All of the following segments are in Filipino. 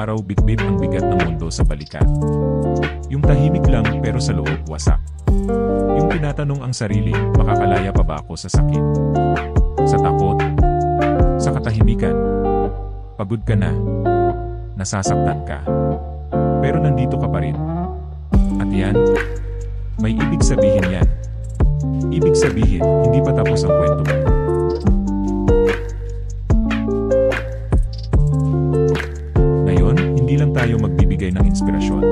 araw bitbit ang bigat ng mundo sa balikat. Yung tahimik lang pero sa loob wasak. Yung tinatanong ang sarili, makakalaya pa ba ako sa sakit? Sa takot? Sa katahimikan? Pagod ka na? Nasasaktan ka? Pero nandito ka pa rin. At yan, may ibig sabihin yan. Ibig sabihin, hindi pa tapos ang kwento mo. Ngayon, hindi lang tayo magbibigay ng inspirasyon.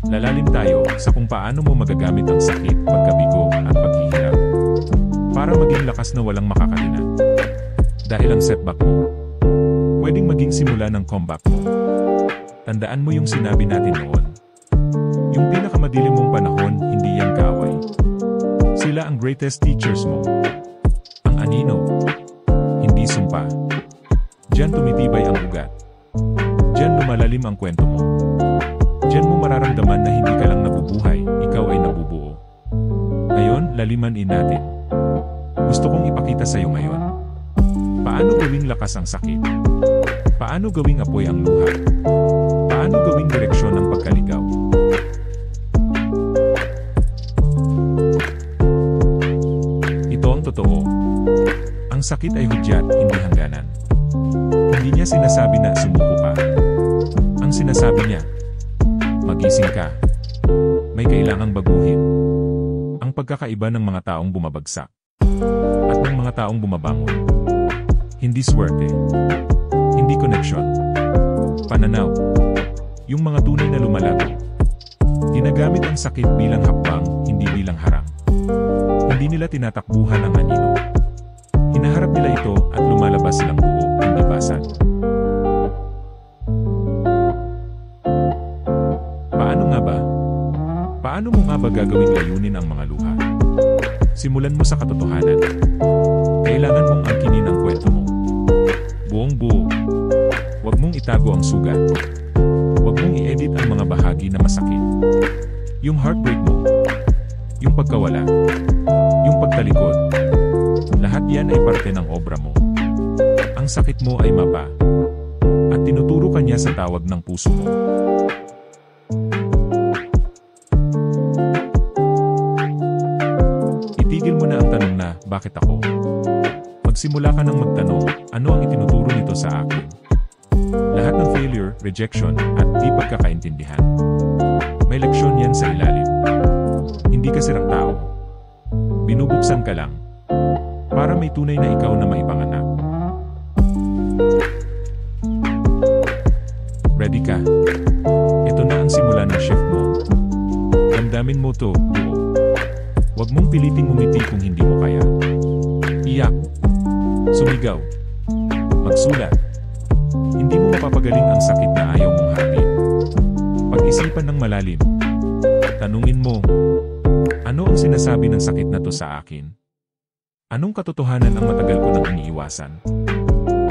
Lalalim tayo sa kung paano mo magagamit ang sakit, pagkabigo at paghihirap para maging lakas na walang makakalinan. Dahil ang setback mo, pwedeng maging simula ng comeback mo. Tandaan mo yung sinabi natin noon. Yung pinakamadilim mong panahon, hindi yan kaaway. Sila ang greatest teachers mo. Ang anino, hindi sumpa. Diyan tumitibay ang ugat. Diyan lumalalim ang kwento mo. Diyan mo mararamdaman na hindi ka lang nabubuhay, ikaw ay nabubuo. Ngayon, laliman natin. Gusto kong ipakita sa iyo ngayon. Paano gawing lakas ang sakit? Paano gawing apoy ang luha? Paano gawing direksyon ng pagkaligaw? Ito ang totoo. Ang sakit ay hudyat, hindi hangganan. Hindi niya sinasabi na sumuko ka. Ang sinasabi niya, magising ka. May kailangang baguhin. Ang pagkakaiba ng mga taong bumabagsak at ng mga taong bumabangon. Hindi swerte. Hindi koneksyon. Pananaw. Yung mga tunay na lumalago. Ginagamit ang sakit bilang hakbang, hindi bilang harang. Hindi nila tinatakbuhan ang anino. Hinaharap nila ito at lumalabas silang buo, hindi basag. Paano nga ba? Paano mo nga ba gagawing layunin ang mga luha? Simulan mo sa katotohanan. Kailangan mong angkinin ang kwento mo. Buong buo. Huwag mong itago ang sugat. Huwag mong i-edit ang mga bahagi na masakit. Yung heartbreak mo. Yung pagkawala. Yung pagtalikod. Lahat yan ay parte ng obra mo. Ang sakit mo ay mapa. At tinuturo ka niya sa tawag ng puso mo. Itigil mo na ang tanong na, bakit ako? Magsimula ka ng magtanong, ano ang itinuturo nito sa akin? Lahat ng failure, rejection, at di pagkakaintindihan. May leksyon yan sa ilalim. Hindi ka sirang tao. Binubuksan ka lang. Para may tunay na ikaw na maipanganak. Ready ka? Ito na ang simula ng shift mo. Damdamin mo to, buo. Huwag mong piliting umiti kung hindi mo kaya. Iyak. Sumigaw. Magsulat. Hindi mo mapapagaling ang sakit na ayaw mong harapin. Pag-isipan ng malalim. Tanungin mo, ano ang sinasabi ng sakit na to sa akin? Anong katotohanan ang matagal ko nang iniiwasan?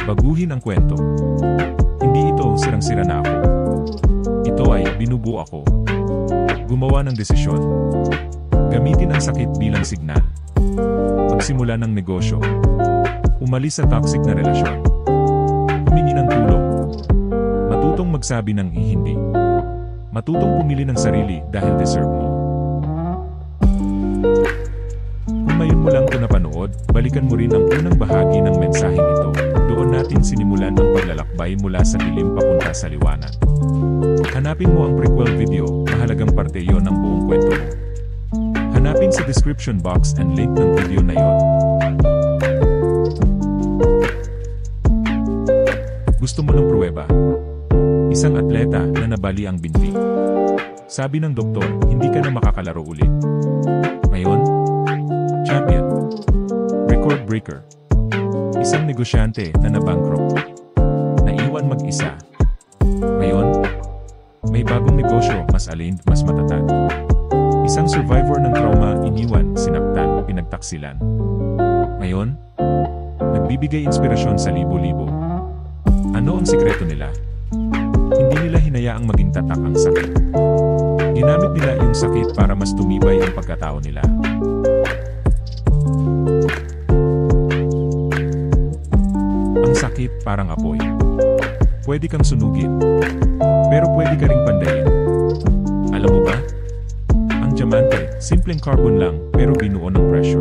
Baguhin ang kwento. Hindi ito sirang-sira na ako. Ito ay binubuo ako. Gumawa ng desisyon. Gamitin ang sakit bilang signal. Magsimula ng negosyo. Umalis sa toxic na relasyon. Humingi ng tulong. Matutong magsabi ng hindi. Matutong pumili ng sarili dahil deserve mo. Kung ngayon mo lang ito napanood, balikan mo rin ang unang bahagi ng mensaheng ito. Doon natin sinimulan ang paglalakbay mula sa dilim papunta sa liwanag. Hanapin mo ang prequel video, mahalagang parte yon ng buong kwento mo. Hanapin sa description box and link ng video na yon. Gusto mo ng pruweba? Isang atleta na nabali ang binti. Sabi ng doktor, hindi ka na makakalaro ulit. Ngayon, champion. Record breaker. Isang negosyante na nabankrupt. Naiwan mag-isa. Ngayon, may bagong negosyo, mas aligned, mas matatag. Isang survivor ng trauma, iniwan, sinaktan, pinagtaksilan. Ngayon, nagbibigay inspirasyon sa libo-libo. Ano ang sikreto nila? Hindi nila hinayaang maging tatak ang sakit. Ginamit nila yung sakit para mas tumibay ang pagkatao nila. Ang sakit parang apoy. Pwede kang sunugin. Pero pwede ka ring pandayin. Alam mo ba? Ang diamante, simpleng carbon lang, pero binuo ng pressure.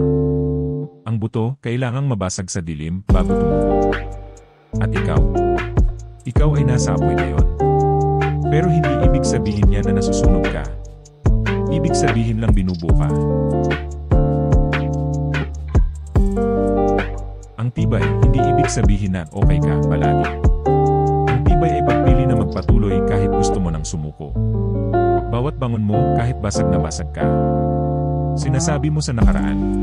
Ang buto, kailangang mabasag sa dilim bago tumubo. At ikaw ay nasa apoy ngayon. Pero hindi ibig sabihin niya na nasusunog ka. Ibig sabihin lang binubuo ka. Ang tibay, hindi ibig sabihin na okay ka palagi. Ang tibay ay pagpili na magpatuloy kahit gusto mo nang sumuko. Bawat bangon mo kahit basag na basag ka. Sinasabi mo sa nakaraan,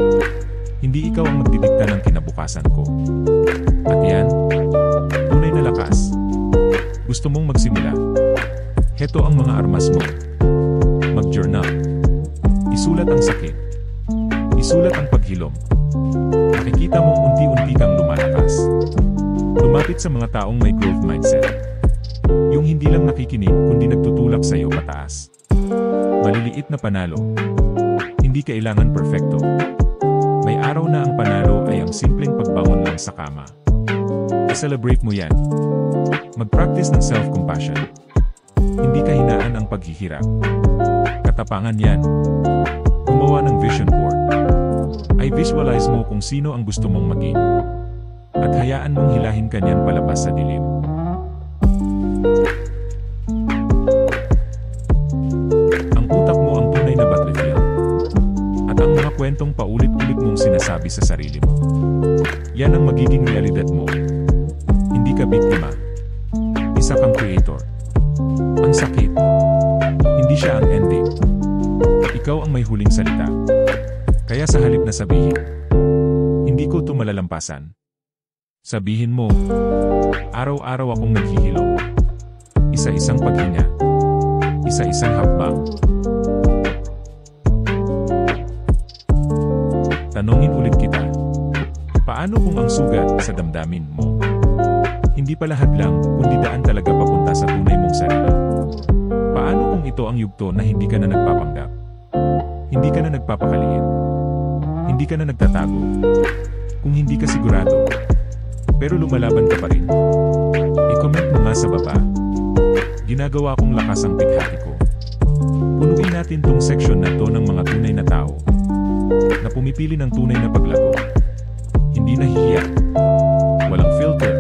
hindi ikaw ang magdidikta ng kinabukasan ko. At yan, tunay na lakas. Gusto mong magsimula? Heto ang mga armas mo. Mag-journal. Isulat ang sakit. Isulat ang paghilom. Makikita mong unti-unti kang lumalakas. Lumapit sa mga taong may growth mindset. Yung hindi lang nakikinig kundi nagtutulak sa iyo pataas. Maliliit na panalo. Hindi kailangan perfecto. May araw na ang panalo ay ang simpleng pagbangon lang sa kama. I-celebrate mo yan. Mag-practice ng self-compassion. Hindi kahinaan ang paghihirap. Katapangan yan. Gumawa ng vision board. Ay visualize mo kung sino ang gusto mong maging. At hayaan mong hilahin ka niyan palabas sa dilim. Ang utak mo ang tunay na battlefield. At ang mga kwentong paulit-ulit mong sinasabi sa sarili mo. Yan ang magiging realidad mo. Hindi ka biktima. Isa kang creator. Ang sakit. Hindi siya ang ending. Ikaw ang may huling salita. Kaya sa halip na sabihin, hindi ko ito malalampasan. Sabihin mo, araw-araw akong naghihilom. Isa-isang paghinga. Isa-isang hakbang. Tanungin ulit kita. Paano kung ang sugat sa damdamin mo? Hindi pa lahat lang, kundi daan talaga papunta sa tunay mong sarili. Paano kung ito ang yugto na hindi ka na nagpapanggap? Hindi ka na nagpapakaliit? Hindi ka na nagtatago? Kung hindi ka sigurado, pero lumalaban ka pa rin? I-comment mo nga sa baba. Ginagawa kong lakas ang bighati ko. Punuin natin tong section na to ng mga tunay na tao na pumipili ng tunay na paglago. Hindi nahihiya. Walang filter.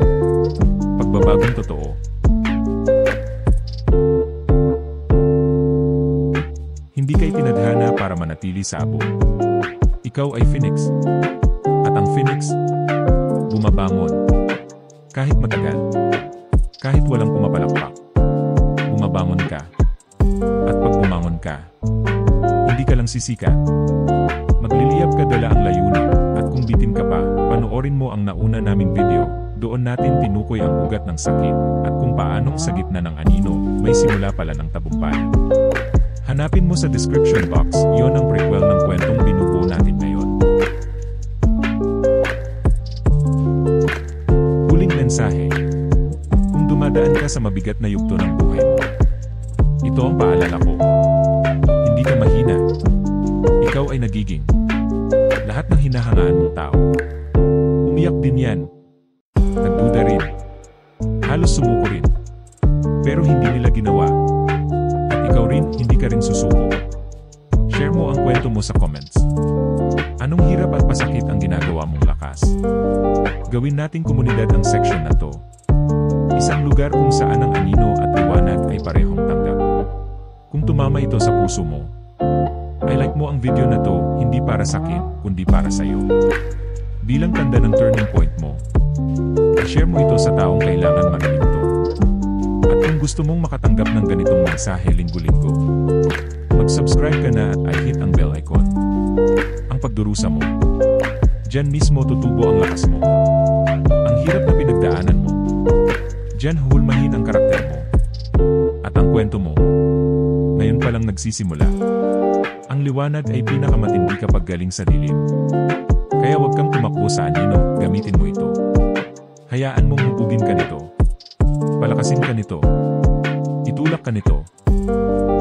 Pagbabagong totoo. Hindi kay tinadhana para manatili sa abo. Ikaw ay phoenix. At ang phoenix, bumabangon. Kahit matagal. Kahit walang pumapalakpak. Bumabangon ka. At pag bumangon ka, hindi ka lang sisikat. Magliliyab ka dala ang layunin. At kung bitin ka pa, panoorin mo ang nauna naming video. Doon natin tinukoy ang ugat ng sakit. At kung paanong sa gitna ng anino, may simula pala ng tagumpay. Hanapin mo sa description box, yon ang prequel ng kwentong binubuo natin ngayon. Huling mensahe. Kung dumadaan ka sa mabigat na yugto ng buhay mo, ito ang paalala ko. Hindi ka mahina. Ikaw ay nagiging lahat ng hinahangaan mong tao. Umiyak din yan. Nagduda rin. Halos sumuko rin. Pero hindi nila ginawa. Ikaw rin, hindi ka rin susuko. Share mo ang kwento mo sa comments. Anong hirap at pasakit ang ginagawa mong lakas? Gawin nating komunidad ang section na to. Isang lugar kung saan ang anino at liwanag ay parehong tanggap. Kung tumama ito sa puso mo, I like mo ang video na to, hindi para sa akin, kundi para sa iyo. Bilang tanda ng turning point mo, i-share mo ito sa taong kailangan marinig ito. At kung gusto mong makatanggap ng ganitong mensahe linggo-linggo, mag-subscribe ka na at i-hit ang bell icon. Ang pagdurusa mo, diyan mismo tutubo ang lakas mo. Ang hirap na pinagdaanan mo, diyan huhulmahin ang karakter mo. At ang kwento mo, ngayon pa lang nagsisimula. Ang liwanag ay pinakamatindi kapag galing sa dilim. Kaya huwag kang tumakbo sa anino, gamitin mo ito. Hayaan mong hubugin ka nito. Palakasin ka nito. Itulak ka nito.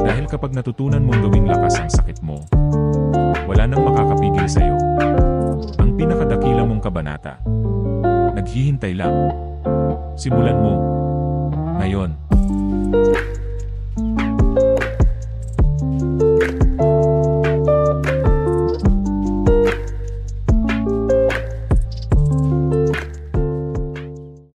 Dahil kapag natutunan mong gawing lakas ang sakit mo, wala nang makakapigil sa'yo. Ang pinakadakila mong kabanata, naghihintay lang. Simulan mo. Ngayon,